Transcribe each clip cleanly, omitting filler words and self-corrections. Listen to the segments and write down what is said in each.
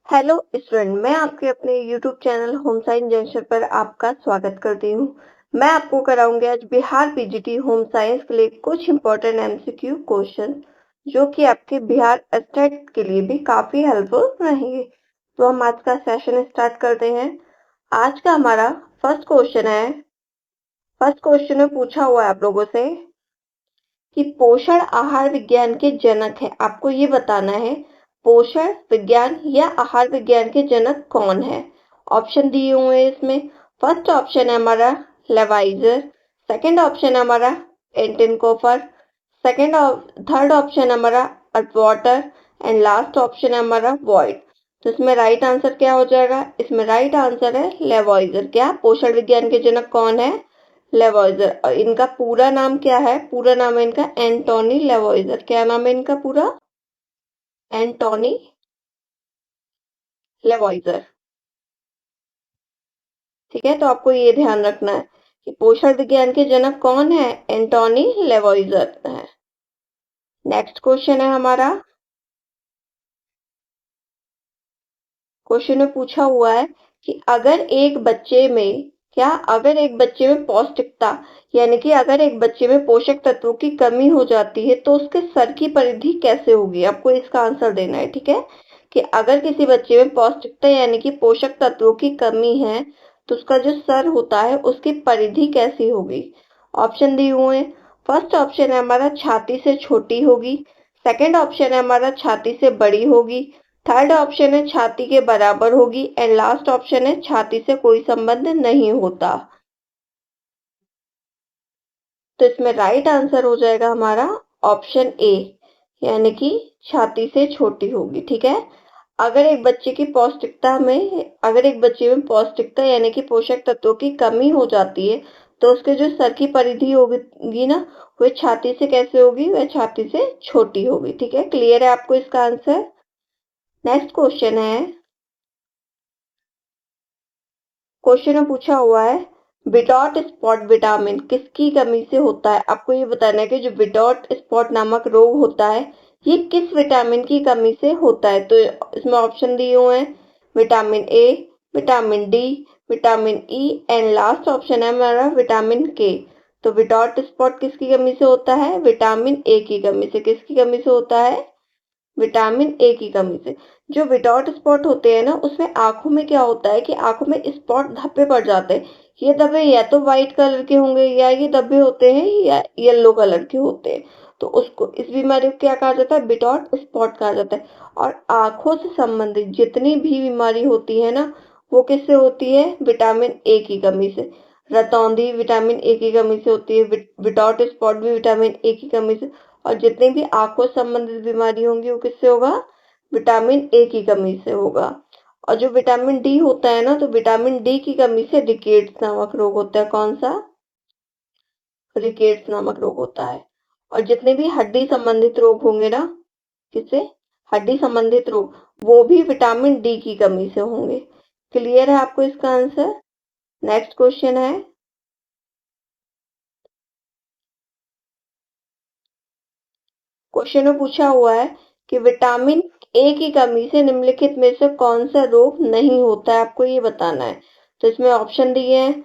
Hello student, मैं आपके अपने YouTube channel home science junction पर आपका स्वागत करती हूँ। मैं आपको कराऊंगी आज बिहार पीजीटी होम साइंस के लिए कुछ इम्पोर्टेंट एमसीक्यू क्वेश्चन जो कि आपके बिहार स्टेट के लिए भी काफी हेल्पफुल रहेंगे। तो हम आज का सेशन स्टार्ट करते हैं। आज का हमारा फर्स्ट क्वेश्चन में पूछा हुआ है आप लोगों से कि पोषण आहार विज्ञान के जनक है। आपको ये बताना है पोषण विज्ञान या आहार विज्ञान के जनक कौन है। ऑप्शन दिए हुए हैं इसमें। फर्स्ट ऑप्शन है हमारा लेवाइजर, सेकंड ऑप्शन है हमारा एंटिनकोफर, थर्ड ऑप्शन है हमारा अटवाटर एंड लास्ट ऑप्शन है हमारा वॉइड। तो इसमें राइट आंसर क्या हो जाएगा? इसमें राइट आंसर है लेवाइजर। क्या पोषण विज्ञान के जनक कौन है? लेवॉइजर। और इनका पूरा नाम क्या है? पूरा नाम है इनका एंटोनी लेवॉइजर। क्या नाम है इनका पूरा? एंटोनी लेवॉइजर। ठीक है, तो आपको ये ध्यान रखना है कि पोषण विज्ञान के जनक कौन है? एंटोनी लेवॉइजर है। नेक्स्ट क्वेश्चन है हमारा। क्वेश्चन में पूछा हुआ है कि अगर एक बच्चे में पौष्टिकता यानी कि अगर एक बच्चे में पोषक तत्वों की कमी हो जाती है तो उसके सर की परिधि कैसे होगी? आपको इसका आंसर देना है। ठीक है, कि अगर किसी बच्चे में पौष्टिकता यानी कि पोषक तत्वों की कमी है तो उसका जो सर होता है उसकी परिधि कैसी होगी? ऑप्शन दिए हुए हैं। फर्स्ट ऑप्शन है हमारा छाती से छोटी होगी, सेकंड ऑप्शन है हमारा छाती से बड़ी होगी, थर्ड ऑप्शन है छाती के बराबर होगी एंड लास्ट ऑप्शन है छाती से कोई संबंध नहीं होता। तो इसमें राइट आंसर हो जाएगा हमारा ऑप्शन ए, यानी कि छाती से छोटी होगी। ठीक है, अगर एक बच्चे में पौष्टिकता यानी कि पोषक तत्वों की कमी हो जाती है तो उसके जो सर की परिधि होगी ना, वह छाती से कैसे होगी? वह छाती से छोटी होगी। ठीक है, क्लियर है आपको इसका आंसर? नेक्स्ट क्वेश्चन है। क्वेश्चन में पूछा हुआ है विटॉट स्पॉट विटामिन किसकी कमी से होता है? आपको ये बताना है कि जो विटॉट स्पॉट नामक रोग होता है ये किस विटामिन की कमी से होता है। तो इसमें ऑप्शन दिए हुए हैं vitamin A, vitamin D, vitamin E and last option है हमारा विटामिन के। तो विटॉट स्पॉट किसकी कमी से होता है? विटामिन ए की कमी से। किसकी कमी से होता है? विटामिन ए की कमी से। जो विदाउट स्पॉट होते हैं ना, उसमें आंखों में क्या होता है कि आंखों में स्पॉट धब्बे पड़ जाते हैं। ये धब्बे या तो व्हाइट कलर के होंगे या ये धब्बे होते हैं या येलो कलर के होते हैं। तो उसको इस बीमारी को क्या कहा जाता है? विदाउट स्पॉट कहा जाता है। और आंखों से संबंधित जितनी भी बीमारी होती है ना, वो किससे होती है? विटामिन ए की कमी से। रतौंधी विटामिन ए की कमी से होती है, विदाउट स्पॉट भी विटामिन ए की कमी से। और जितनी भी आंखों से संबंधित बीमारी होंगी वो किससे होगा? विटामिन ए की कमी से होगा। और जो विटामिन डी होता है ना, तो विटामिन डी की कमी से रिकेट्स नामक रोग होता है। कौन सा? रिकेट्स नामक रोग होता है। और जितने भी हड्डी संबंधित रोग होंगे ना, किससे? हड्डी संबंधित रोग, वो भी विटामिन डी की कमी से होंगे। क्लियर है आपको इसका आंसर? नेक्स्ट क्वेश्चन है। क्वेश्चन में पूछा हुआ है कि विटामिन ए की कमी से निम्नलिखित में से कौन सा रोग नहीं होता है? आपको ये बताना है। तो इसमें ऑप्शन दिए हैं।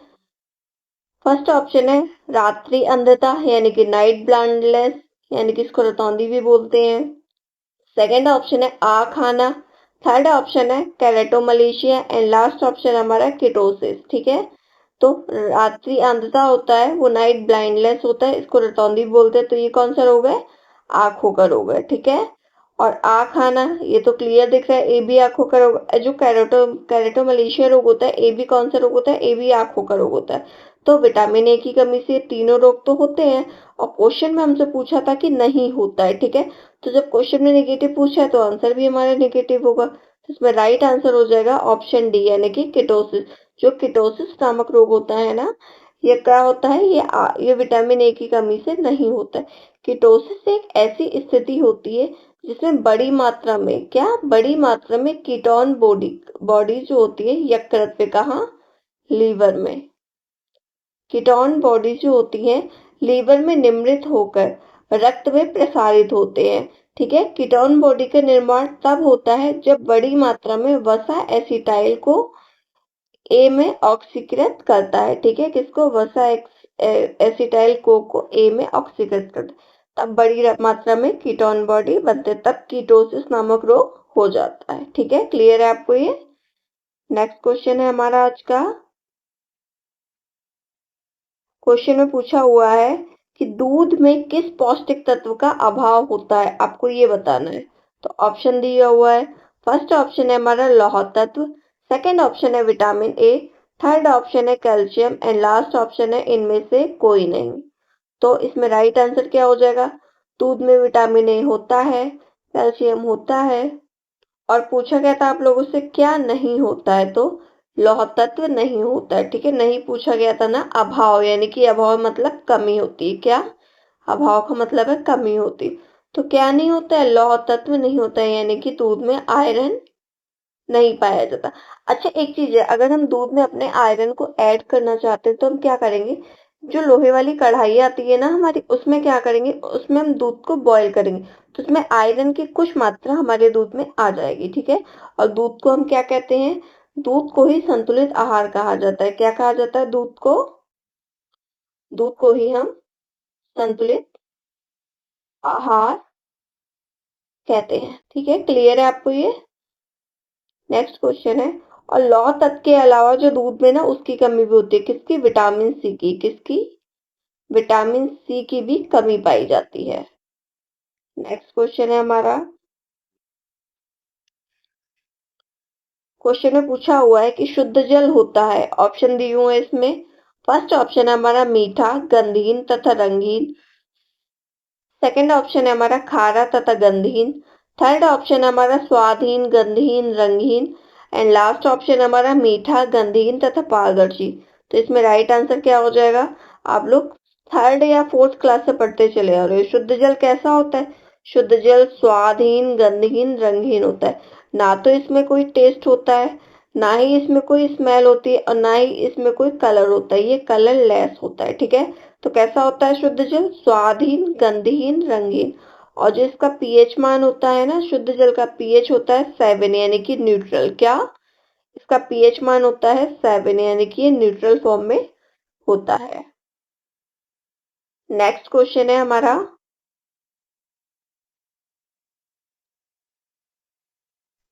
फर्स्ट ऑप्शन है रात्रि अंधता यानी कि नाइट ब्लाइंडनेस, यानी कि इसको रतौंधी भी बोलते हैं। सेकंड ऑप्शन है आँख आना, थर्ड ऑप्शन है केराटोमलेशिया एंड लास्ट ऑप्शन हमारा किटोसिस। ठीक है, तो रात्रि अंधता होता है, वो नाइट ब्लाइंडनेस होता है, इसको रतौंधी बोलते हैं। तो ये कौन सा रोग है? आंखों का रोग है। ठीक है, और आँख आना ये तो क्लियर दिख रहा है, ए भी आंखों का रोग। जो कैरेटोमलेशिया रोग होता है, ए भी कौन सा रोग होता है? ए भी आंखों का रोग होता है। तो विटामिन ए की कमी से तीनों रोग तो होते हैं। और क्वेश्चन में हमसे पूछा था कि नहीं होता है। ठीक है, तो जब क्वेश्चन में नेगेटिव पूछा है तो आंसर भी हमारा नेगेटिव होगा। तो इसमें राइट आंसर हो जाएगा ऑप्शन डी, यानी कि किटोसिस। जो किटोसिस नामक रोग होता है ना, ये क्या होता है? ये विटामिन ए की कमी से नहीं होता है। कीटोसिस एक ऐसी स्थिति होती है जिसमें बड़ी मात्रा में कीटोन बॉडी जो होती है यकृत पे, कहाँ? लीवर में। कीटोन बॉडी जो होती है लीवर में निम्रित होकर रक्त में प्रसारित होते हैं। ठीक है। कीटोन बॉडी का निर्माण तब होता है जब बड़ी मात्रा में वसा एसिटाइल को ए में ऑक्सीकृत करता है। ठीक है, किसको? वसा एसिटाइल को ए में ऑक्सीकृत करता है, तब बड़ी मात्रा में कीटोन बॉडी बनते हैं, तब कीटोसिस नामक रोग हो जाता है। ठीक है, क्लियर है आपको ये? नेक्स्ट क्वेश्चन है हमारा आज का। क्वेश्चन में पूछा हुआ है कि दूध में किस पौष्टिक तत्व का अभाव होता है, आपको ये बताना है। तो ऑप्शन दिया हुआ है। फर्स्ट ऑप्शन है हमारा लौह तत्व, सेकंड ऑप्शन है विटामिन ए, थर्ड ऑप्शन है कैल्शियम एंड लास्ट ऑप्शन है इनमें से कोई नहीं। तो इसमें राइट आंसर क्या हो जाएगा? दूध में विटामिन ए होता है, कैल्शियम होता है, और पूछा गया था आप लोगों से क्या नहीं होता है, तो लौह तत्व नहीं होता है। ठीक है, नहीं पूछा गया था ना अभाव, यानी कि अभाव मतलब कमी होती है। क्या? अभाव का मतलब है कमी होती। तो क्या नहीं होता है? लौह तत्व नहीं होता है, यानी कि दूध में आयरन नहीं पाया जाता। अच्छा, एक चीज है, अगर हम दूध में अपने आयरन को ऐड करना चाहते हैं तो हम क्या करेंगे? जो लोहे वाली कढ़ाई आती है ना हमारी, उसमें क्या करेंगे? उसमें हम दूध को बॉईल करेंगे, तो उसमें आयरन की कुछ मात्रा हमारे दूध में आ जाएगी। ठीक है, और दूध को हम क्या कहते हैं? दूध को ही संतुलित आहार कहा जाता है। क्या कहा जाता है दूध को? दूध को ही हम संतुलित आहार कहते हैं। ठीक है, क्लियर है आपको ये? नेक्स्ट क्वेश्चन है, और लौह तत्व के अलावा जो दूध में ना उसकी कमी भी होती है, किसकी? विटामिन सी की। किसकी? विटामिन सी की भी कमी पाई जाती है। नेक्स्ट क्वेश्चन है हमारा। क्वेश्चन में पूछा हुआ है कि शुद्ध जल होता है, ऑप्शन दिए हुए हैं इसमें। फर्स्ट ऑप्शन है हमारा मीठा, गंधहीन तथा रंगीन, सेकंड ऑप्शन है हमारा खारा तथा गंधहीन, थर्ड ऑप्शन है हमारा स्वादहीन, गंधहीन, रंगहीन, एंड लास्ट ऑप्शन है हमारा मीठा, गंधहीन तथा पारदर्शी। तो इसमें राइट आंसर क्या हो जाएगा? आप लोग थर्ड या फोर्थ क्लास से पढ़ते चले आ रहे हो। शुद्ध जल कैसा होता है? शुद्ध जल स्वादहीन, गंधहीन, रंगहीन होता है। ना तो इसमें कोई टेस्ट होता है, ना ही इसमें कोई स्मेल होती है, और ना ही इसमें कोई कलर होता है, ये कलर लेस होता है। ठीक है, तो कैसा होता है शुद्ध जल? स्वादहीन, गंधहीन, रंगीन। और जो इसका पीएच मान होता है ना, शुद्ध जल का पीएच होता है 7, यानी कि न्यूट्रल। क्या? इसका पीएच मान होता है 7, यानी कि ये न्यूट्रल फॉर्म में होता है। नेक्स्ट क्वेश्चन है हमारा।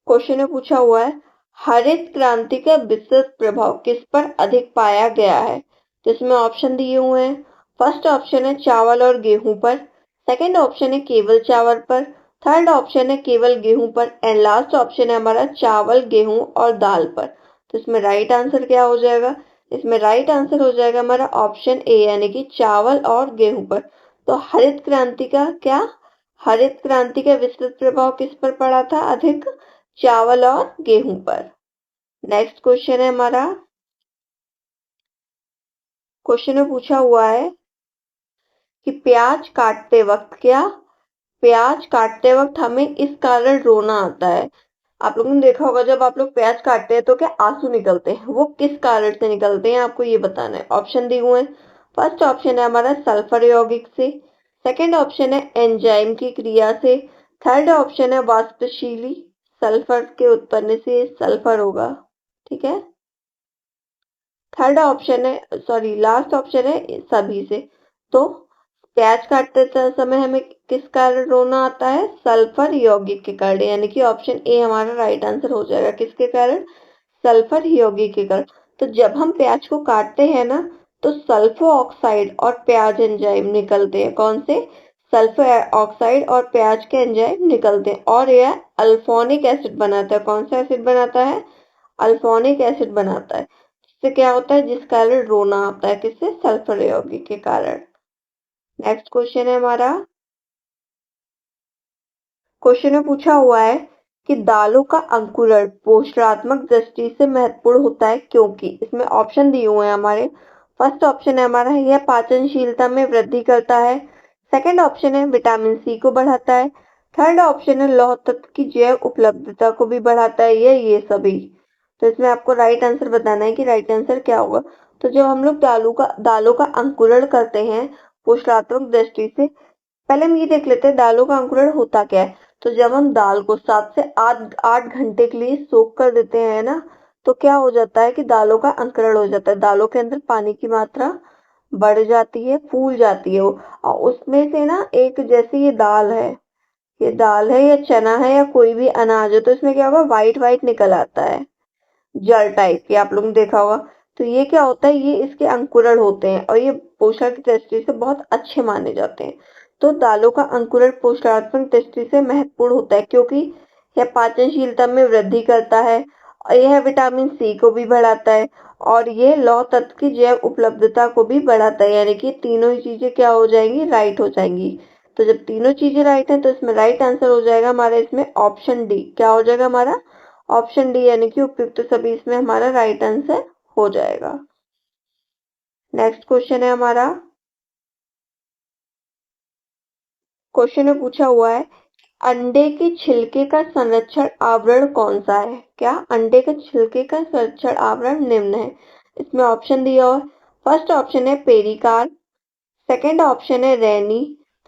क्वेश्चन में पूछा हुआ है, हरित क्रांति का विस्तृत प्रभाव किस पर अधिक पाया गया है? तो इसमें ऑप्शन दिए हुए हैं। फर्स्ट ऑप्शन है चावल और गेहूं पर, सेकंड ऑप्शन है केवल चावल पर, थर्ड ऑप्शन है केवल गेहूं पर, एंड लास्ट ऑप्शन है हमारा चावल, गेहूं और दाल पर। तो इसमें राइट आंसर क्या हो जाएगा? इसमें राइट आंसर हो जाएगा हमारा ऑप्शन ए, यानी कि चावल और गेहूं पर। तो हरित क्रांति का क्या? हरित क्रांति का विस्तृत प्रभाव किस पर पड़ा था अधिक? चावल और गेहूं पर। नेक्स्ट क्वेश्चन है हमारा। क्वेश्चन में पूछा हुआ है कि प्याज काटते वक्त, क्या? प्याज काटते वक्त हमें इस कारण रोना आता है। आप लोगों ने देखा होगा जब आप लोग प्याज काटते हैं तो क्या आंसू निकलते हैं, वो किस कारण से निकलते हैं आपको ये बताना है। ऑप्शन दिए हुए हैं। फर्स्ट ऑप्शन है हमारा सल्फर यौगिक से, सेकंड ऑप्शन है एंजाइम की क्रिया से, थर्ड ऑप्शन है वाष्पशीली सल्फर के उत्पन्न से सल्फर होगा। ठीक है, थर्ड ऑप्शन है, सॉरी लास्ट ऑप्शन है सभी से। तो प्याज काटते समय हमें किस कारण रोना आता है? सल्फर यौगिक के कारण, यानी कि ऑप्शन ए हमारा राइट आंसर हो जाएगा। किसके कारण? सल्फर यौगिक के कारण। तो जब हम प्याज को काटते हैं ना, तो सल्फर ऑक्साइड और प्याज एंजाइम निकलते हैं। कौन से? सल्फर ऑक्साइड और प्याज के एंजाइम निकलते हैं, और यह अल्फोनिक एसिड बनाता है। कौन सा एसिड बनाता है? अल्फोनिक एसिड बनाता है। जिससे क्या होता है? जिस कारण रोना आता है, किससे? सल्फर यौगिक के कारण। नेक्स्ट क्वेश्चन है हमारा। क्वेश्चन में पूछा हुआ है कि दालों का अंकुरण पोषणात्मक दृष्टि से महत्वपूर्ण होता है क्योंकि, इसमें ऑप्शन दिए हुए हैं हमारे। फर्स्ट ऑप्शन है हमारा यह पाचनशीलता में वृद्धि करता है, सेकंड ऑप्शन है विटामिन सी को बढ़ाता है, थर्ड ऑप्शन है लौह तत्व की जैव उपलब्धता को भी बढ़ाता है, ये सभी। तो इसमें आपको राइट आंसर बताना है कि राइट आंसर क्या होगा। तो जब हम लोग दालों का अंकुरण करते हैं पोषणात्मक दृष्टि से, पहले हम ये देख लेते हैं दालों का अंकुरण होता क्या है। तो जब हम दाल को 7 से 8 घंटे के लिए सोक कर देते हैं ना, तो क्या हो जाता है कि दालों का अंकुरण हो जाता है। दालों के अंदर पानी की मात्रा बढ़ जाती है, फूल जाती है वो, और उसमें से ना एक, जैसे ये दाल है या चना है या कोई भी अनाज है, तो इसमें क्या होगा, व्हाइट व्हाइट निकल आता है, जल टाइप के, आप लोगों ने देखा होगा। तो ये क्या होता है, ये इसके अंकुरण होते हैं और ये पोषण की दृष्टि से बहुत अच्छे माने जाते हैं। तो दालों का अंकुरण पोषणात्मक दृष्टि से महत्वपूर्ण होता है, क्योंकि यह पाचनशीलता में वृद्धि करता है और यह विटामिन सी को भी बढ़ाता है और ये लौह तत्व की जैव उपलब्धता को भी बढ़ाता है। यानी कि तीनों ही चीजें क्या हो जाएंगी, राइट हो जाएंगी। तो जब तीनों चीजें राइट हैं तो इसमें राइट आंसर हो जाएगा हमारा, इसमें ऑप्शन डी। क्या हो जाएगा हमारा, ऑप्शन डी, यानी कि उपयुक्त सभी इसमें हमारा राइट आंसर हो जाएगा। नेक्स्ट क्वेश्चन है हमारा, क्वेश्चन में पूछा हुआ है, अंडे के छिलके का संरक्षण आवरण कौन सा है। क्या, अंडे के छिलके का संरक्षण आवरण निम्न है। इसमें ऑप्शन दिया हुआ है। फर्स्ट ऑप्शन है पेरिकार्प, सेकंड ऑप्शन है रेनी,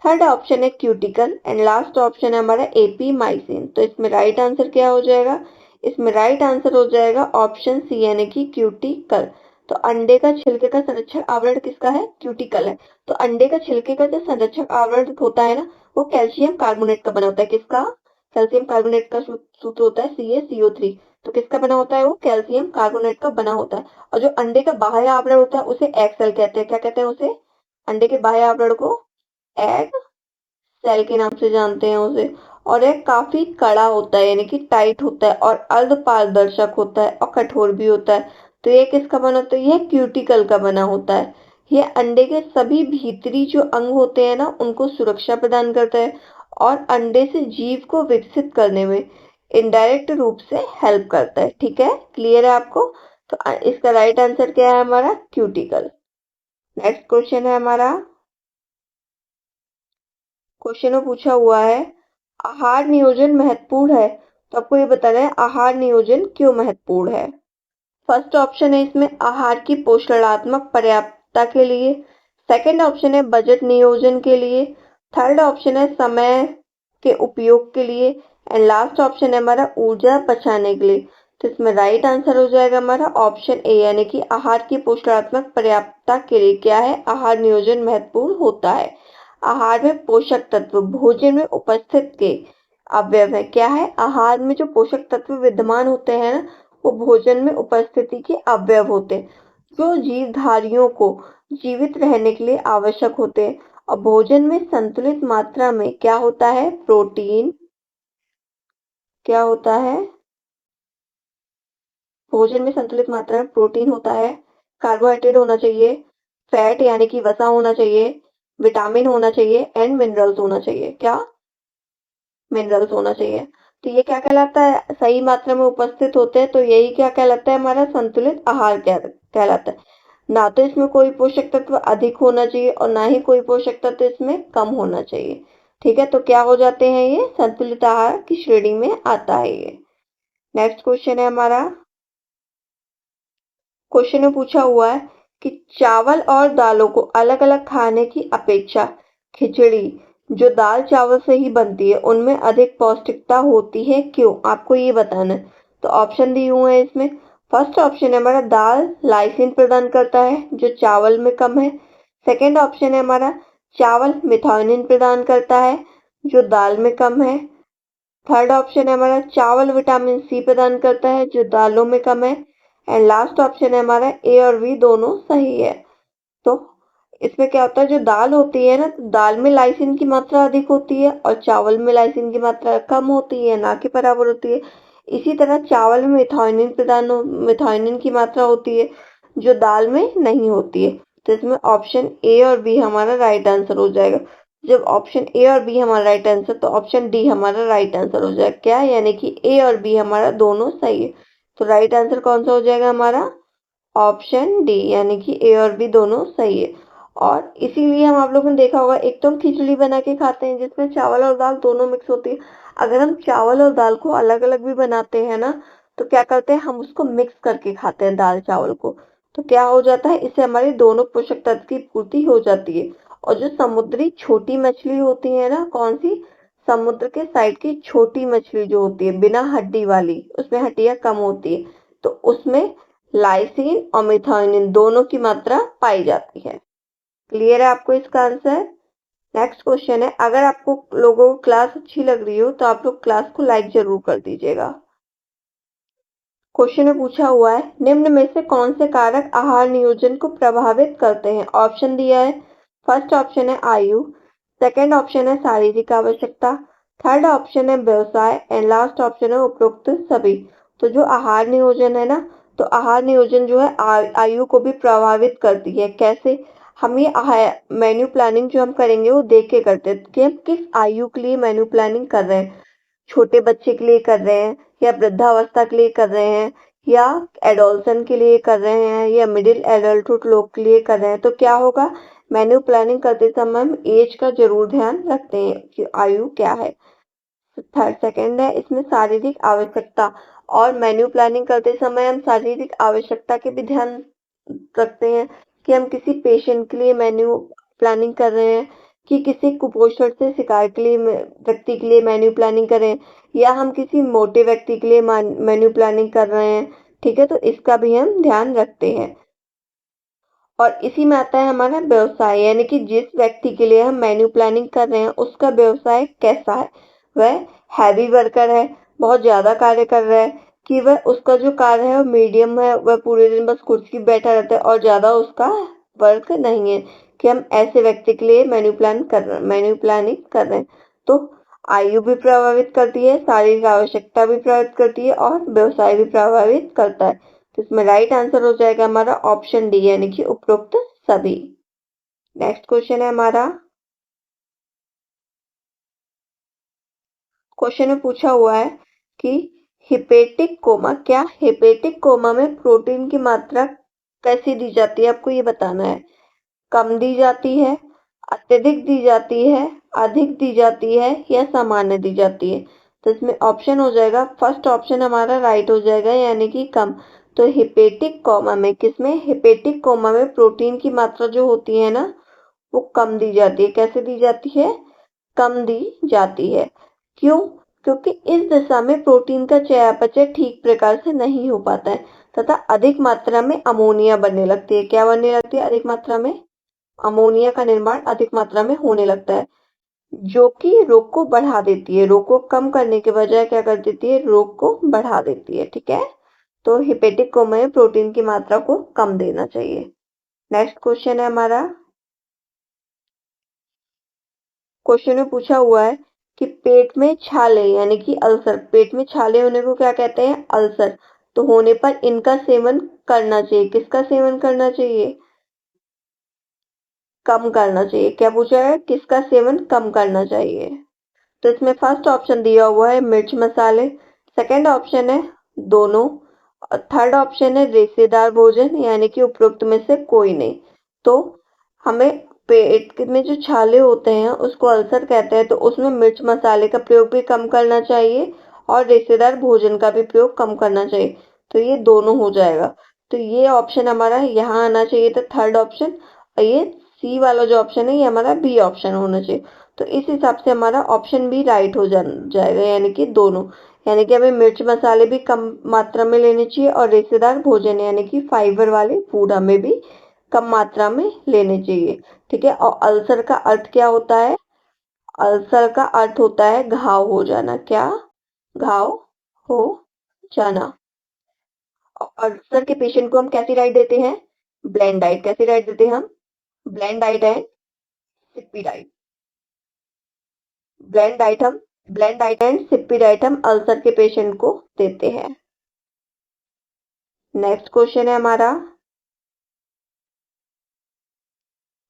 थर्ड ऑप्शन है क्यूटिकल एंड लास्ट ऑप्शन है हमारा एपीमाइसिन। तो इसमें राइट आंसर क्या हो जाएगा, इसमें राइट आंसर हो जाएगा ऑप्शन सी, यानी कि क्यूटिकल। तो अंडे का छिलके का संरक्षण आवरण किसका है, क्यूटिकल है। तो अंडे का छिलके का जो संरक्षक आवरण होता है ना, वो कैल्शियम कार्बोनेट का बना होता है। किसका, कैल्शियम कार्बोनेट का सूत्र होता है CaCO3। तो किसका बना होता है, वो कैल्शियम कार्बोनेट का बना होता है। और जो अंडे का बाह्य आवरण होता है उसे एग सेल कहते हैं। क्या कहते हैं उसे, अंडे के बाह्य आवरण को एग सेल के नाम से जानते हैं उसे। और यह काफी कड़ा होता है, यानी कि टाइट होता है और अर्ध पारदर्शक होता है और कठोर भी होता है। तो ये किसका बना होता है, यह क्यूटिकल का बना होता है। यह अंडे के सभी भीतरी जो अंग होते हैं ना, उनको सुरक्षा प्रदान करता है और अंडे से जीव को विकसित करने में इनडायरेक्ट रूप से हेल्प करता है। ठीक है, क्लियर है आपको। तो इसका राइट आंसर क्या है हमारा, क्यूटिकल। नेक्स्ट क्वेश्चन है हमारा, क्वेश्चन में पूछा हुआ है, आहार नियोजन महत्वपूर्ण है। तो आपको ये बताना है आहार नियोजन क्यों महत्वपूर्ण है। फर्स्ट ऑप्शन है इसमें आहार की पोषणात्मक पर्याप्तता के लिए, सेकंड ऑप्शन है बजट नियोजन के लिए, थर्ड ऑप्शन है समय के उपयोग के लिए एंड लास्ट ऑप्शन है हमारा ऊर्जा बचाने के लिए। तो इसमें राइट आंसर हो जाएगा हमारा ऑप्शन ए, यानी कि आहार की पोषणात्मक पर्याप्तता के लिए क्या है, आहार नियोजन महत्वपूर्ण होता है। आहार में पोषक तत्व भोजन में उपस्थित के अवयव है। क्या है, आहार में जो पोषक तत्व विद्यमान होते हैं ना, वो भोजन में उपस्थिति के अवयव होते हैं, जो जीवधारियों को जीवित रहने के लिए आवश्यक होते हैं। और भोजन में संतुलित मात्रा में क्या होता है, प्रोटीन, क्या होता है, भोजन में संतुलित मात्रा में प्रोटीन होता है, कार्बोहाइड्रेट होना चाहिए, फैट यानी कि वसा होना चाहिए, विटामिन होना चाहिए एंड मिनरल्स होना चाहिए। क्या, मिनरल्स होना चाहिए। तो ये क्या कहलाता है, सही मात्रा में उपस्थित होते हैं, तो यही क्या कहलाता है हमारा संतुलित आहार कहलाता है। ना तो इसमें कोई पोषक तत्व अधिक होना चाहिए और ना ही कोई पोषक तत्व इसमें कम होना चाहिए। ठीक है, तो क्या हो जाते हैं, ये संतुलित आहार की श्रेणी में आता है ये। नेक्स्ट क्वेश्चन है हमारा, क्वेश्चन में पूछा हुआ है कि चावल और दालों को अलग अलग खाने की अपेक्षा खिचड़ी, जो दाल चावल से ही बनती है, उनमें अधिक पौष्टिकता होती है, क्यों, आपको ये बताना है। तो ऑप्शन दिए हुए हैं इसमें। फर्स्ट ऑप्शन है हमारा दाल लाइसिन प्रदान करता है, जो चावल में कम है। सेकंड ऑप्शन है हमारा चावल मेथायोनिन प्रदान करता है, जो दाल में कम है। थर्ड ऑप्शन है हमारा चावल विटामिन सी प्रदान करता है, जो दालों में कम है। एंड लास्ट ऑप्शन है हमारा ए और बी दोनों सही है। तो इसमें क्या होता है, जो दाल होती है ना, तो दाल में लाइसिन की मात्रा अधिक होती है और चावल में लाइसिन की मात्रा कम होती है, ना के बराबर होती है। इसी तरह चावल में मिथायोनिन की मात्रा होती है, जो दाल में नहीं होती है। तो इसमें ऑप्शन ए और बी हमारा राइट आंसर हो जाएगा। जब ऑप्शन ए और बी हमारा राइट आंसर, तो ऑप्शन डी हमारा राइट आंसर हो जाएगा। क्या, यानी कि ए और बी हमारा दोनों सही है। तो राइट आंसर कौन सा हो जाएगा हमारा, ऑप्शन डी, यानी कि ए और बी दोनों सही है। और इसीलिए हम आप लोगों ने देखा होगा, एक तो हम खिचड़ी बना के खाते हैं जिसमें चावल और दाल दोनों मिक्स होती है। अगर हम चावल और दाल को अलग अलग भी बनाते हैं ना, तो क्या करते हैं, हम उसको मिक्स करके खाते हैं दाल चावल को। तो क्या हो जाता है, इससे हमारी दोनों पोषक तत्व की पूर्ति हो जाती है और जो समुद्री छोटी मछली होती है ना, कौन सी, समुद्र के साइड की छोटी मछली जो होती है बिना हड्डी वाली, उसमें हड्डियां कम होती है, तो उसमें लाइसिन और मिथायोनिन दोनों की मात्रा पाई जाती है। क्लियर है आपको इसका आंसर? नेक्स्ट क्वेश्चन है, अगर आपको लोगों को क्लास अच्छी लग रही हो तो आप लोग क्लास को लाइक जरूर कर दीजिएगा। क्वेश्चन में पूछा हुआ है, निम्न में से कौन से कारक आहार नियोजन को प्रभावित करते हैं? ऑप्शन दिया है। फर्स्ट ऑप्शन है आयु, सेकंड ऑप्शन है शारीरिक आवश्यकता, थर्ड ऑप्शन है व्यवसाय एंड लास्ट ऑप्शन है उपरोक्त सभी। तो जो आहार नियोजन है ना, तो आहार नियोजन जो है आयु को भी प्रभावित करती है। कैसे? हम ये मेन्यू प्लानिंग जो हम करेंगे वो देख के करते हैं कि हम किस आयु के लिए मेन्यू प्लानिंग कर रहे हैं। छोटे बच्चे के लिए कर रहे हैं, या वृद्धावस्था के लिए कर रहे हैं, या एडोलसन के लिए कर रहे हैं, या मिडिल एडल्टहुड लोग के लिए कर रहे हैं। तो क्या होगा, मेन्यू प्लानिंग करते समय हम एज का जरूर ध्यान रखते हैं कि आयु क्या है। थर्ड सेकंड है इसमें शारीरिक आवश्यकता, और मेन्यू प्लानिंग करते समय हम शारीरिक आवश्यकता के भी ध्यान रखते हैं कि हम किसी पेशेंट के लिए मेन्यू प्लानिंग कर रहे हैं, कि किसी कुपोषण से शिकार के लिए व्यक्ति के लिए मेन्यू प्लानिंग करें, या हम किसी मोटे व्यक्ति के लिए मेन्यू प्लानिंग कर रहे हैं। ठीक है, तो इसका भी हम ध्यान रखते हैं। और इसी में आता है हमारा व्यवसाय, यानी कि जिस व्यक्ति के लिए हम मेन्यू प्लानिंग कर रहे हैं उसका व्यवसाय कैसा है। वह हैवी वर्कर है, बहुत ज्यादा कार्य कर रहा है, कि वह उसका जो कार्य है वो मीडियम है, वह पूरे दिन बस कुर्सी पे बैठा रहता है और ज्यादा उसका वर्क नहीं है, कि हम ऐसे व्यक्ति के लिए मेन्यू प्लानिंग कर रहे हैं। तो आयु भी प्रभावित करती है, शारीरिक आवश्यकता भी प्रभावित करती है, और व्यवसाय भी प्रभावित करता है। तो इसमें राइट आंसर हो जाएगा हमारा ऑप्शन डी, यानी कि उपरोक्त सभी। नेक्स्ट क्वेश्चन है हमारा, क्वेश्चन में पूछा हुआ है कि हिपेटिक कोमा, क्या हिपेटिक कोमा में प्रोटीन की मात्रा कैसी दी जाती है? आपको ये बताना है। कम दी जाती है, अत्यधिक दी जाती है, अधिक दी जाती है, या सामान्य दी जाती है? तो इसमें ऑप्शन हो जाएगा, फर्स्ट ऑप्शन हमारा राइट हो जाएगा, यानी कि कम। तो हिपेटिक कोमा में, किसमें, हिपेटिक कोमा में प्रोटीन की मात्रा जो होती है ना, वो कम दी जाती है। कैसे दी जाती है? कम दी जाती है। क्यों? क्योंकि इस दशा में प्रोटीन का चयापचय ठीक प्रकार से नहीं हो पाता है, तथा अधिक मात्रा में अमोनिया बनने लगती है। क्या बनने लगती है? अधिक मात्रा में अमोनिया का निर्माण अधिक मात्रा में होने लगता है, जो कि रोग को बढ़ा देती है। रोग को कम करने के बजाय क्या कर देती है? रोग को बढ़ा देती है। ठीक है, तो हिपेटिक कोमा में प्रोटीन की मात्रा को कम देना चाहिए। नेक्स्ट क्वेश्चन है हमारा, क्वेश्चन में पूछा हुआ है कि पेट में छाले यानी कि अल्सर, पेट में छाले होने को क्या कहते हैं? अल्सर। तो होने पर इनका सेवन करना चाहिए। किसका सेवन करना चाहिए? कम करना चाहिए। क्या पूछा है? किसका सेवन कम करना चाहिए? तो इसमें फर्स्ट ऑप्शन दिया हुआ है मिर्च मसाले, सेकंड ऑप्शन है दोनों, और थर्ड ऑप्शन है रेशेदार भोजन, यानी कि उपरोक्त में से कोई नहीं। तो हमें पेट में जो छाले होते हैं उसको अल्सर कहते हैं, तो उसमें मिर्च मसाले का प्रयोग भी कम करना चाहिए और रेशेदार भोजन का भी प्रयोग कम करना चाहिए। तो ये दोनों हो जाएगा। तो ये ऑप्शन हमारा यहाँ आना चाहिए था, थर्ड ऑप्शन, और ये सी वाला जो ऑप्शन है ये हमारा बी ऑप्शन होना चाहिए। तो इस हिसाब से हमारा ऑप्शन बी राइट हो जाएगा, यानी कि दोनों, यानी कि हमें मिर्च मसाले भी कम मात्रा में लेने चाहिए, और रेशेदार भोजन यानी कि फाइबर वाले फूड हमें भी कम मात्रा में लेने चाहिए। ठीक है, और अल्सर का अर्थ क्या होता है? अल्सर का अर्थ होता है घाव हो जाना। क्या? घाव हो जाना। और अल्सर के पेशेंट को हम कैसी डाइट देते हैं? Blend diet. कैसी डाइट देते हैं हम? Blend diet and Sippy diet. Blend diet हम blend diet and Sippy diet हम अल्सर के पेशेंट को देते हैं। नेक्स्ट क्वेश्चन है हमारा,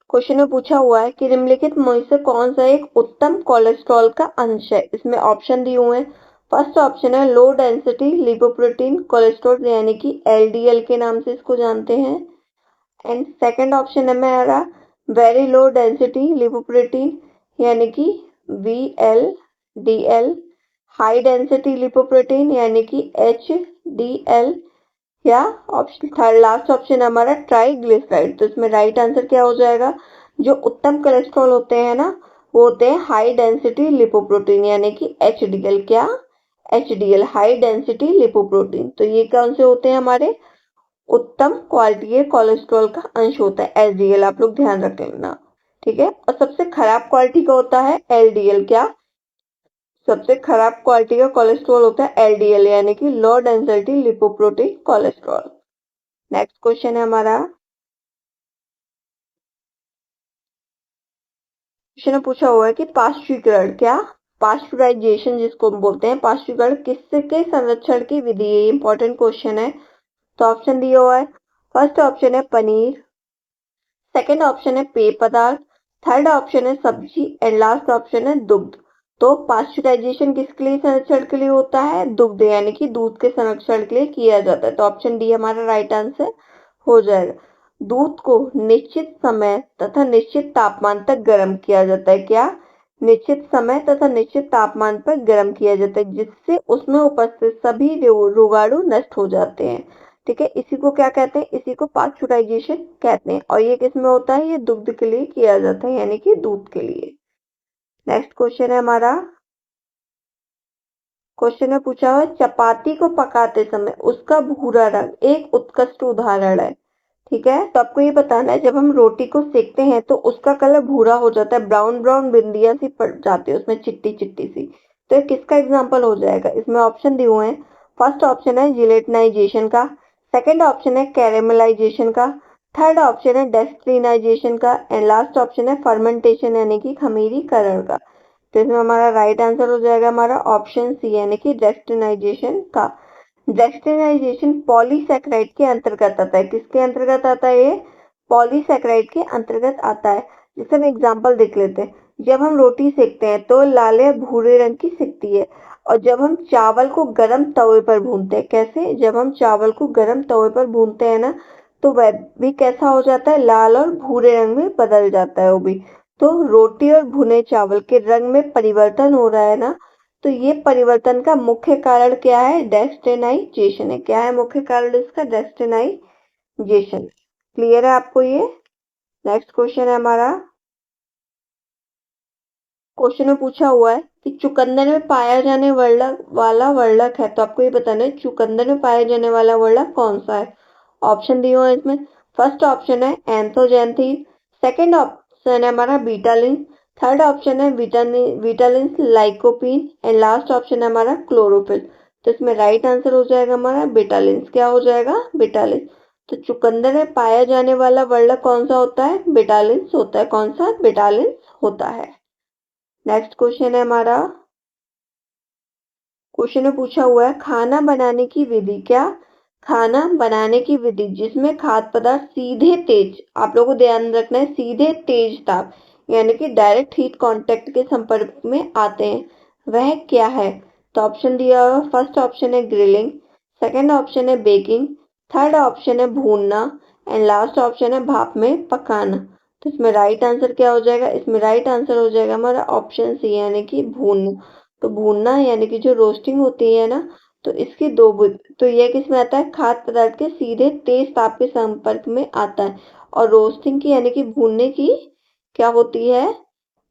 क्वेश्चन में पूछा हुआ है कि निम्नलिखित में से कौन सा एक उत्तम कोलेस्ट्रॉल का अंश है? इसमें ऑप्शन दिए हुए हैं। फर्स्ट ऑप्शन है लो डेंसिटी लिपोप्रोटीन कोलेस्ट्रॉल, यानी कि एलडीएल के नाम से इसको जानते हैं। एंड सेकंड ऑप्शन है हमारा वेरी लो डेंसिटी लिपोप्रोटीन, यानी कि VLDL। हाई डेंसिटी लिपोप्रोटीन यानी कि HDL, या ऑप्शन थर्ड लास्ट ऑप्शन हमारा ट्राइग्लिसराइड। तो इसमें राइट आंसर क्या हो जाएगा? जो उत्तम कोलेस्ट्रॉल होते हैं ना, वो होते हैं हाई डेंसिटी लिपोप्रोटीन यानी कि एचडीएल। क्या? HDL, high density lipoprotein. तो ये कौन से होते हैं? हमारे उत्तम क्वालिटी के कोलेस्ट्रॉल का अंश होता है एचडीएल, आप लोग ध्यान रख लेना। ठीक है। और सबसे खराब क्वालिटी का होता है एलडीएल। क्या? सबसे खराब क्वालिटी का कोलेस्ट्रॉल होता है एलडीएल यानी कि low density lipoprotein cholesterol. Next question है हमारा, क्वेश्चन में पूछा हुआ है कि पाश्चुरीकरण, क्या? पाश्चुराइजेशन जिसको हम बोलते हैं, पाश्चुरीकरण किसके संरक्षण की विधि है? इंपॉर्टेंट क्वेश्चन है। तो ऑप्शन दिया हुआ है, फर्स्ट ऑप्शन है पनीर, सेकंड ऑप्शन है पेय पदार्थ, थर्ड ऑप्शन है सब्जी एंड लास्ट ऑप्शन है दुग्ध। तो पाश्चुराइजेशन किसके लिए संरक्षण के लिए होता है? दुग्ध यानी कि दूध के संरक्षण के लिए किया जाता है। तो ऑप्शन डी हमारा राइट आंसर हो जाएगा। दूध को निश्चित समय तथा निश्चित तापमान तक गर्म किया जाता है। क्या? निश्चित समय तथा निश्चित तापमान पर गर्म किया जाता है, जिससे उसमें उपस्थित सभी रोगाणु नष्ट हो जाते हैं। ठीक है, इसी को क्या कहते हैं? इसी को पाश्चुराइजेशन कहते हैं। और ये किस में होता है? ये दुग्ध के लिए किया जाता है यानी कि दूध के लिए। नेक्स्ट क्वेश्चन है हमारा, क्वेश्चन में पूछा हुआ चपाती को पकाते समय उसका भूरा रंग एक उत्कृष्ट उदाहरण है। ठीक है, तो आपको ये बताना है, जब हम रोटी को सेकते हैं तो उसका कलर भूरा हो जाता है, ब्राउन ब्राउन बिंदियां सी पड़ जाती है उसमें, चिट्टी चिट्टी सी। तो ये किसका एग्जाम्पल हो जाएगा? इसमें ऑप्शन दिए हुए हैं। फर्स्ट ऑप्शन है जिलेटिनाइजेशन का, सेकंड ऑप्शन है कैरेमलाइजेशन का, थर्ड ऑप्शन है डेस्टिनाइजेशन का एंड लास्ट ऑप्शन है फर्मेंटेशन यानी कि खमीरीकरण का। तो इसमें हमारा राइट आंसर हो जाएगा हमारा ऑप्शन सी यानी कि डेस्टिनाइजेशन का। डेस्टिनाइजेशन पॉलीसैकेराइड के अंतर्गत आता है। किसके अंतर्गत आता है? ये पॉलीसैकेराइड के अंतर्गत आता है। जिससे हम एग्जांपल देख लेते हैं। जब हम रोटी सेकते हैं तो लाल या भूरे रंग की सिकती है, और जब हम चावल को गर्म तवे पर भूनते हैं, कैसे? जब हम चावल को गर्म तवे पर भूनते हैं ना, तो वह भी कैसा हो जाता है? लाल और भूरे रंग में बदल जाता है वो भी। तो रोटी और भुने चावल के रंग में परिवर्तन हो रहा है ना, तो ये परिवर्तन का मुख्य कारण क्या है? डेस्टिनाइजेशन है। क्या है मुख्य कारण इसका? डेस्टिनाइजेशन। क्लियर है आपको ये? नेक्स्ट क्वेश्चन है हमारा, क्वेश्चन में पूछा हुआ है कि चुकंदर में पाया जाने वाला वर्णक है। तो आपको ये बताना है चुकंदर में पाया जाने वाला वर्णक कौन सा है। ऑप्शन दिए हुए हैं इसमें। फर्स्ट ऑप्शन है एंथोजैंथीन, सेकंड ऑप्शन है हमारा बीटालिन, थर्ड ऑप्शन है विटालिन लाइकोपीन एंड लास्ट ऑप्शन है हमारा क्लोरोफिल। तो इसमें राइट आंसर हो जाएगा हमारा बिटालिन। क्या हो जाएगा? बिटालिन। तो चुकंदर में पाया जाने वाला वर्णक कौन सा होता है? बिटालिन होता है। कौन सा? बिटालिन होता है। नेक्स्ट क्वेश्चन है हमारा, क्वेश्चन में पूछा हुआ है खाना बनाने की विधि। क्या? खाना बनाने की विधि जिसमें खाद्य पदार्थ सीधे तेज, आप लोगों को ध्यान रखना है, सीधे तेज ताप यानी कि डायरेक्ट हीट कांटेक्ट के संपर्क में आते हैं, वह क्या है? तो ऑप्शन दिया हुआ, फर्स्ट ऑप्शन है ग्रिलिंग, सेकंड ऑप्शन है बेकिंग, थर्ड ऑप्शन है भूनना एंड लास्ट ऑप्शन है भाप में पकाना। तो इसमें राइट आंसर क्या हो जाएगा? इसमें राइट आंसर हो जाएगा हमारा ऑप्शन सी यानी कि भूनना। तो भूनना यानी कि जो रोस्टिंग होती है ना, तो इसकी तो यह किस में आता है? खाद्य पदार्थ के सीधे तेज ताप के संपर्क में आता है। और रोस्टिंग की यानी कि भूनने की क्या होती है?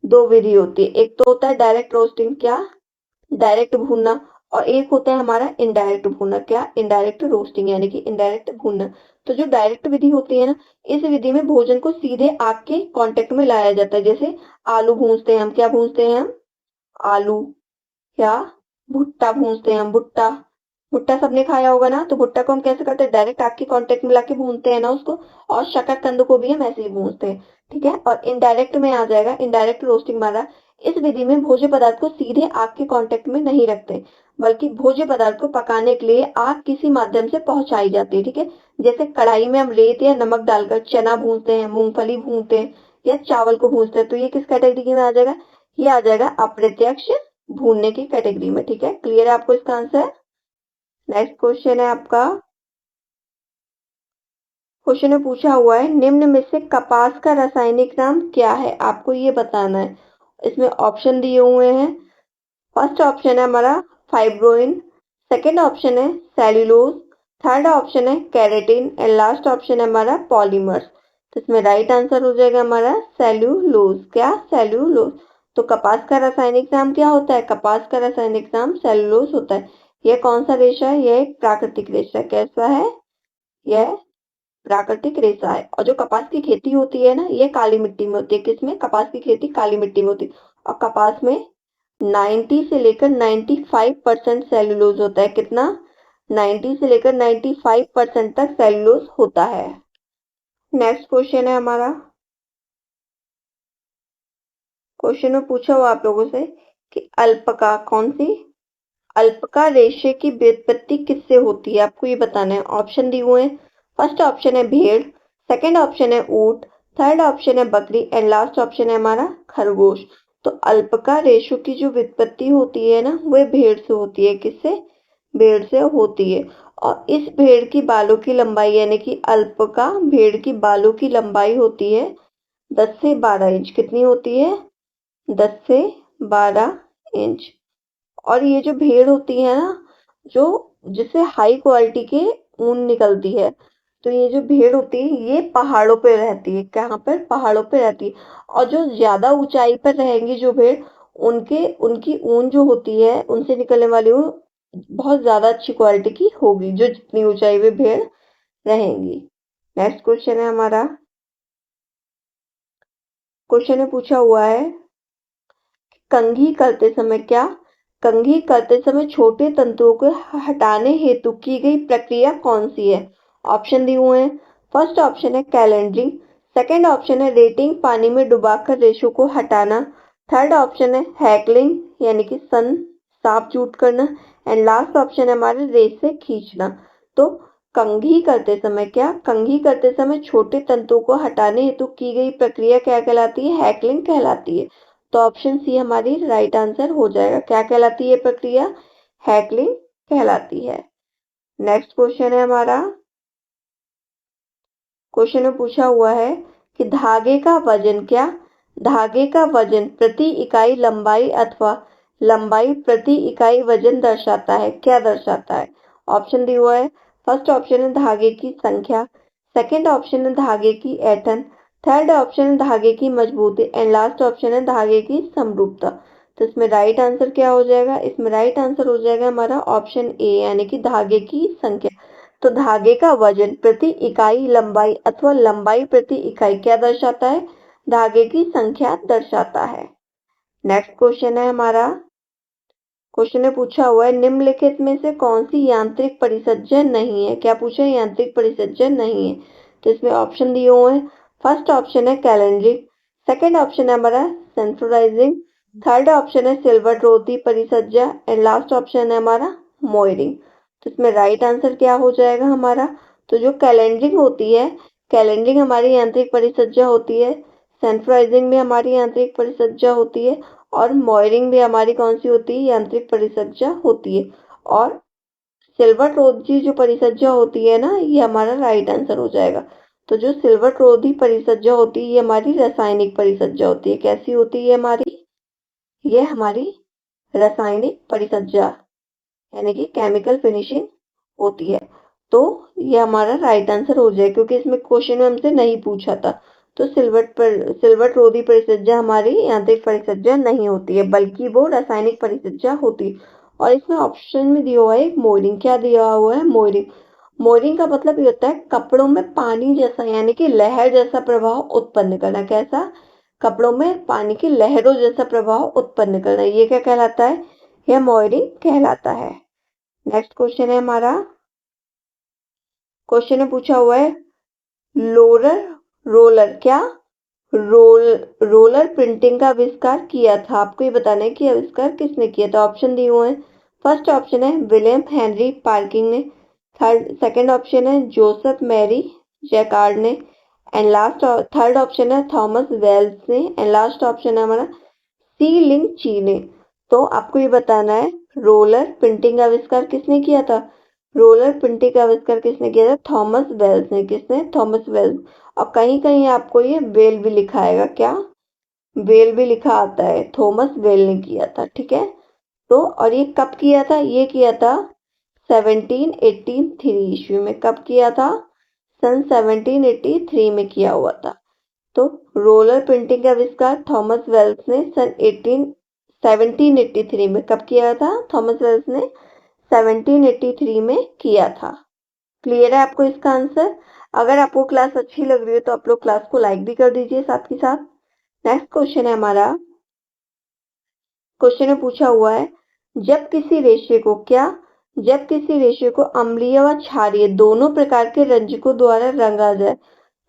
दो विधि होती है। एक तो होता है डायरेक्ट रोस्टिंग, क्या? डायरेक्ट भूनना, और एक होता है हमारा इनडायरेक्ट भूनना। क्या? इनडायरेक्ट रोस्टिंग यानी कि इनडायरेक्ट भूनना। तो जो डायरेक्ट विधि होती है ना, इस विधि में भोजन को सीधे आग के कांटेक्ट में लाया जाता है। जैसे आलू भूनते हैं हम, क्या भूनते हैं हम? आलू। क्या? भुट्टा भूनते हैं हम, भुट्टा। भुट्टा सबने खाया होगा ना, तो भुट्टा को हम कैसे करते हैं? डायरेक्ट आग के कांटेक्ट में लाके भूनते हैं ना उसको। और शकरकंद को भी हम ऐसे ही भूनते हैं। ठीक है, और इनडायरेक्ट में आ जाएगा इनडायरेक्ट रोस्टिंग वाला। इस विधि में भोज्य पदार्थ को सीधे आग के कांटेक्ट में नहीं रखते, बल्कि भोज्य पदार्थ को पकाने के लिए आग किसी माध्यम से पहुंचाई जाती है। ठीक है, जैसे कढ़ाई में हम रेत या नमक डालकर चना भूनते हैं, मूंगफली भूनते हैं या चावल को भूनते हैं। तो ये किस कैटेगरी में आ जाएगा? ये आ जाएगा अप्रत्यक्ष भूनने की कैटेगरी में। ठीक है, क्लियर है आपको इसका आंसर? नेक्स्ट क्वेश्चन है आपका, क्वेश्चन में पूछा हुआ है निम्न में से कपास का रासायनिक नाम क्या है? आपको ये बताना है। इसमें ऑप्शन दिए हुए हैं। फर्स्ट ऑप्शन है हमारा फाइब्रोइन, सेकंड ऑप्शन है सेल्यूलोज, थर्ड ऑप्शन है केराटिन एंड लास्ट ऑप्शन है हमारा पॉलीमर्स। तो इसमें राइट आंसर हो जाएगा हमारा सेल्यूलोज। क्या? सेल्यूलोज। तो कपास का रासायनिक नाम क्या होता है? कपास का रासायनिक नाम सेल्यूलोज होता है। यह कौन सा रेशा है? यह एक प्राकृतिक रेशा। कैसा है? यह प्राकृतिक रेशा है। और जो कपास की खेती होती है ना, ये काली मिट्टी में होती है। किसमें? कपास की खेती काली मिट्टी में होती है। और कपास में 90 से लेकर 95% सेल्यूलोज होता है। कितना? 90 से लेकर 95% तक सेल्यूलोज होता है। नेक्स्ट क्वेश्चन है हमारा। क्वेश्चन में पूछा हुआ आप लोगों से कि अल्पका कौन सी? अल्पका रेशे की व्युत्पत्ति किससे होती है? आपको ये बताना है। ऑप्शन दिए हुए हैं। फर्स्ट ऑप्शन है भेड़, सेकंड ऑप्शन है ऊंट, थर्ड ऑप्शन है बकरी एंड लास्ट ऑप्शन है हमारा खरगोश। तो अल्पका रेशों की जो व्युत्पत्ति होती है ना, वह भेड़ से होती है। किससे? भेड़ से होती है। और इस भेड़ की बालों की लंबाई यानी कि अल्पका भेड़ की बालों की लंबाई होती है 10 से 12 इंच। कितनी होती है? 10 से 12 इंच। और ये जो भेड़ होती है ना, जो जिससे हाई क्वालिटी के ऊन निकलती है, तो ये जो भेड़ होती है ये पहाड़ों पे रहती है। कहाँ पर? पहाड़ों पे रहती है। और जो ज्यादा ऊंचाई पर रहेंगी जो भेड़, उनके उनकी ऊन जो होती है, उनसे निकलने वाली ऊन बहुत ज्यादा अच्छी क्वालिटी की होगी, जो जितनी ऊंचाई पे भेड़ रहेंगी। नेक्स्ट क्वेश्चन है हमारा। क्वेश्चन में पूछा हुआ है कंघी करते समय क्या? कंघी करते समय छोटे तंतुओं को हटाने हेतु की गई प्रक्रिया कौन सी है? ऑप्शन दिए हुए हैं। फर्स्ट ऑप्शन है कैलेंडरिंग, सेकंड ऑप्शन है रेटिंग पानी में डुबाकर रेशों को हटाना, थर्ड ऑप्शन है हैकलिंग यानी कि सन साफ जूट करना एंड लास्ट ऑप्शन है हमारे रेस से खींचना। तो कंघी करते समय क्या? कंघी करते समय छोटे तंतुओं को हटाने हेतु की गई प्रक्रिया क्या कहलाती है? हैकलिंग कहलाती है। तो ऑप्शन सी हमारी राइट आंसर हो जाएगा। क्या कहलाती है प्रक्रिया? हैकलिंग कहलाती है। नेक्स्ट क्वेश्चन है हमारा। क्वेश्चन में पूछा हुआ है कि धागे का वजन क्या? धागे का वजन प्रति इकाई लंबाई अथवा लंबाई प्रति इकाई वजन दर्शाता है। क्या दर्शाता है? ऑप्शन दिया हुआ है। फर्स्ट ऑप्शन है धागे की संख्या, सेकंड ऑप्शन है धागे की ऐंठन, थर्ड ऑप्शन है धागे की मजबूती एंड लास्ट ऑप्शन है धागे की समरूपता। तो इसमें राइट आंसर क्या हो जाएगा? इसमें राइट आंसर हो जाएगा हमारा ऑप्शन ए यानी कि धागे की संख्या। तो धागे का वजन प्रति इकाई लंबाई अथवा लंबाई प्रति इकाई क्या दर्शाता है? धागे की संख्या दर्शाता है। नेक्स्ट क्वेश्चन है हमारा। क्वेश्चन में पूछा हुआ है निम्नलिखित में से कौन सी यांत्रिक परिसज्जन नहीं है? क्या पूछा है? यांत्रिक परिसज्जन नहीं है। तो इसमें ऑप्शन दिए हुए हैं। फर्स्ट ऑप्शन है कैलेंडरिंग, सेकंड ऑप्शन है हमारा सेंट्रोलाइजिंग, थर्ड ऑप्शन है सिल्वर रोधी परिसज्जा एंड लास्ट ऑप्शन है हमारा मोयरिंग। तो इसमें राइट आंसर क्या हो जाएगा हमारा? तो जो कैलेंडरिंग होती है, कैलेंडरिंग हमारी यांत्रिक परिसज्जा होती है, सेंट्रोलाइजिंग भी हमारी यांत्रिक परिसज्जा होती है और मॉयरिंग भी हमारी कौन सी होती है? यांत्रिक परिसज्जा होती है। और सिल्वर रोधी जो परिसज्जा होती है ना, ये हमारा राइट आंसर हो जाएगा। तो जो सिल्वर रोधी परिसज्जा होती है ये हमारी रासायनिक परिसज्जा होती है। कैसी होती है हमारी? ये हमारी रासायनिक परिसज्जा यानी कि केमिकल फिनिशिंग होती है। तो ये हमारा राइट आंसर हो जाए क्योंकि इसमें क्वेश्चन में हमसे नहीं पूछा था। तो सिल्वर रोधी परिसज्जा हमारी यांत्रिक परिसज्जा नहीं होती है, बल्कि वो रासायनिक परिसज्जा होती है। और इसमें ऑप्शन में दिया हुआ है एक मोयरिंग। क्या दिया हुआ है? मोयरिंग। मोयरिंग का मतलब ये होता है कपड़ों में पानी जैसा यानी कि लहर जैसा प्रभाव उत्पन्न करना। कैसा? कपड़ों में पानी की लहरों जैसा प्रभाव उत्पन्न करना। ये क्या कहलाता है? यह मोयरिंग कहलाता है। नेक्स्ट क्वेश्चन है हमारा। क्वेश्चन में पूछा हुआ है लोरर रोलर क्या? रोलर प्रिंटिंग का आविष्कार किया था। आपको ये बताना है कि आविष्कार किसने किया था। ऑप्शन दिए हुए हैं। फर्स्ट ऑप्शन है विलियम हेनरी पार्किंग ने, सेकंड ऑप्शन है जोसेफ मैरी जैकार्ड ने एंड लास्ट थर्ड ऑप्शन है थॉमस वेल्स ने एंड लास्ट ऑप्शन है हमारा सी लिंग ची ने। तो आपको ये बताना है रोलर प्रिंटिंग का आविष्कार किसने किया था। रोलर प्रिंटिंग का आविष्कार किसने किया था? थॉमस वेल्स ने। किसने? Thomas Wells. और कहीं कहीं आपको ये वेल भी लिखा आएगा। क्या? वेल भी लिखा आता है। थॉमस वेल ने किया था। ठीक है। तो और ये कब किया था? ये किया था 1783 ईस्वी में। कब किया था? सन 1783 में किया हुआ था। तो रोलर प्रिंटिंग का आविष्कार थॉमस वेल्स ने सन 1783 में कब किया था? थॉमस वेल्स ने 1783 में किया था। क्लियर है आपको इसका आंसर? अगर आपको क्लास अच्छी लग रही है तो आप लोग क्लास को लाइक भी कर दीजिए साथ ही साथ। नेक्स्ट क्वेश्चन है हमारा। क्वेश्चन में पूछा हुआ है, जब किसी रेशे को अम्लीय व क्षारीय दोनों प्रकार के रंजकों द्वारा रंगा जाए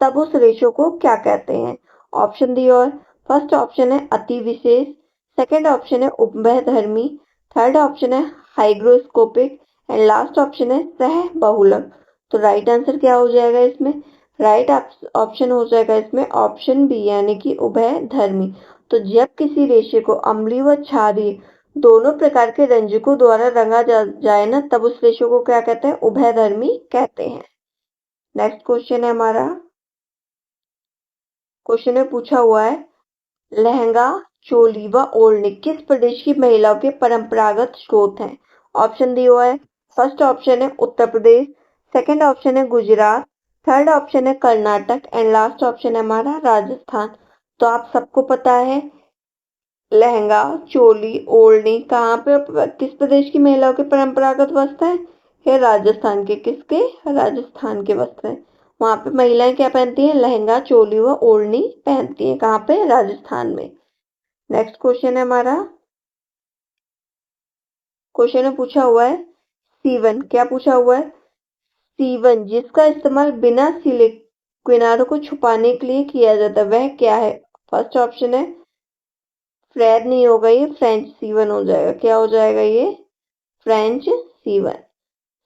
तब उस रेशो को क्या कहते हैं? ऑप्शन दी और फर्स्ट ऑप्शन है अति विशेष, सेकंड ऑप्शन है उभयधर्मी, थर्ड ऑप्शन है हाइग्रोस्कोपिक एंड लास्ट ऑप्शन है सह बहुलक। तो राइट आंसर क्या हो जाएगा इसमें? राइट ऑप्शन हो जाएगा इसमें ऑप्शन बी यानी कि उभयधर्मी। तो जब किसी रेशे को अम्लीय व क्षारीय दोनों प्रकार के रंजकों द्वारा रंगा जाए ना तब उस रेशो को क्या कहते हैं? उभयधर्मी कहते हैं। नेक्स्ट क्वेश्चन है हमारा। क्वेश्चन में पूछा हुआ है, लहंगा, चोली व ओढ़नी किस प्रदेश की महिलाओं के परंपरागत स्रोत हैं? ऑप्शन दिया हुआ है। फर्स्ट ऑप्शन है उत्तर प्रदेश, सेकंड ऑप्शन है गुजरात, थर्ड ऑप्शन है कर्नाटक एंड लास्ट ऑप्शन है हमारा राजस्थान। तो आप सबको पता है लहंगा, चोली, ओढ़नी कहाँ पे किस प्रदेश की महिलाओं के परंपरागत वस्त्र है? ये राजस्थान के। किसके? राजस्थान के वस्त्र है। वहां पे महिलाएं क्या पहनती हैं? लहंगा, चोली व ओढ़नी पहनती हैं। कहाँ पे? राजस्थान में। नेक्स्ट क्वेश्चन है हमारा। क्वेश्चन में पूछा हुआ है सीवन। क्या पूछा हुआ है? सीवन जिसका इस्तेमाल बिना सिले किनारों को छुपाने के लिए किया जाता है वह क्या है? फर्स्ट ऑप्शन है फ्रेद नहीं होगा, ये फ्रेंच सीवन हो जाएगा। क्या हो जाएगा ये? फ्रेंच सीवन।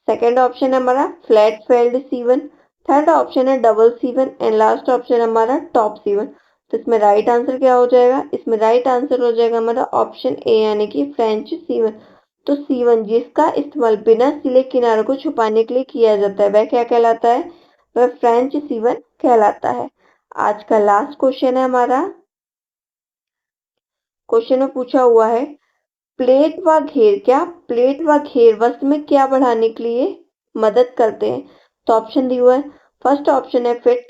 सेकेंड ऑप्शन है हमारा फ्लैट फेल्ड सीवन, थर्ड ऑप्शन है डबल सीवन एंड लास्ट ऑप्शन है हमारा टॉप सीवन। तो इसमें राइट आंसर क्या हो जाएगा? इसमें राइट आंसर हो जाएगा हमारा ऑप्शन ए यानी कि फ्रेंच सीवन। तो सीवन जिसका इस्तेमाल बिना सिले किनारों को छुपाने के लिए किया जाता है वह क्या कहलाता है? वह फ्रेंच सीवन कहलाता है। आज का लास्ट क्वेश्चन है हमारा। क्वेश्चन में पूछा हुआ है प्लेट व घेर वस्त्र में क्या बढ़ाने के लिए मदद करते हैं? तो ऑप्शन दिया हुआ है। फर्स्ट ऑप्शन है फिट,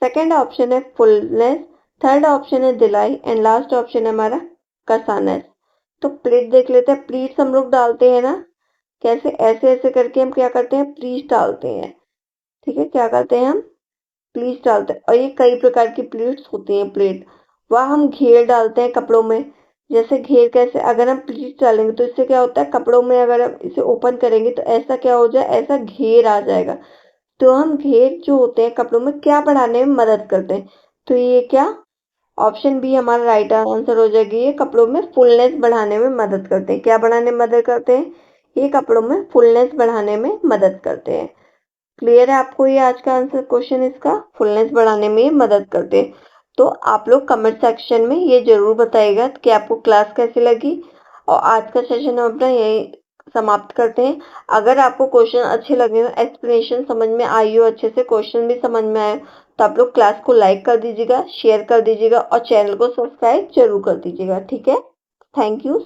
सेकंड ऑप्शन है फुलनेस, थर्ड ऑप्शन है दिलाई एंड लास्ट ऑप्शन है हमारा कसानेस। तो प्लेट देख लेते हैं। प्लीट्स हम लोग डालते हैं ना, कैसे? ऐसे ऐसे करके हम क्या करते हैं? प्लीट्स डालते हैं। ठीक है, क्या करते हैं हम? प्लीट्स डालते हैं। और ये कई प्रकार की प्लेट्स होती हैं। प्लेट वह हम घेर डालते हैं कपड़ों में। जैसे घेर कैसे? अगर हम प्लीट्स डालेंगे तो इससे क्या होता है? कपड़ों में अगर हम इसे ओपन करेंगे तो ऐसा क्या हो जाए? ऐसा घेर आ जाएगा। तो हम घेर जो होते हैं कपड़ों में क्या बढ़ाने में मदद करते हैं? तो ये क्या? ऑप्शन बी हमारा राइट आंसर हो जाएगी। ये कपड़ों में फुलनेस बढ़ाने में मदद करते हैं। क्या बढ़ाने में मदद करते हैं? ये कपड़ों में फुलनेस बढ़ाने में मदद करते हैं। क्लियर है आपको ये आज का आंसर क्वेश्चन? इसका फुलनेस बढ़ाने में मदद करते हैं। तो आप लोग कमेंट सेक्शन में ये जरूर बताइएगा कि आपको क्लास कैसी लगी। और आज का सेशन हम अपना यही समाप्त करते हैं। अगर आपको क्वेश्चन अच्छे लगे हो, एक्सप्लेनेशन समझ में आई हो, अच्छे से क्वेश्चन भी समझ में आए, तो आप लोग क्लास को लाइक कर दीजिएगा, शेयर कर दीजिएगा और चैनल को सब्सक्राइब जरूर कर दीजिएगा। ठीक है, थैंक यू।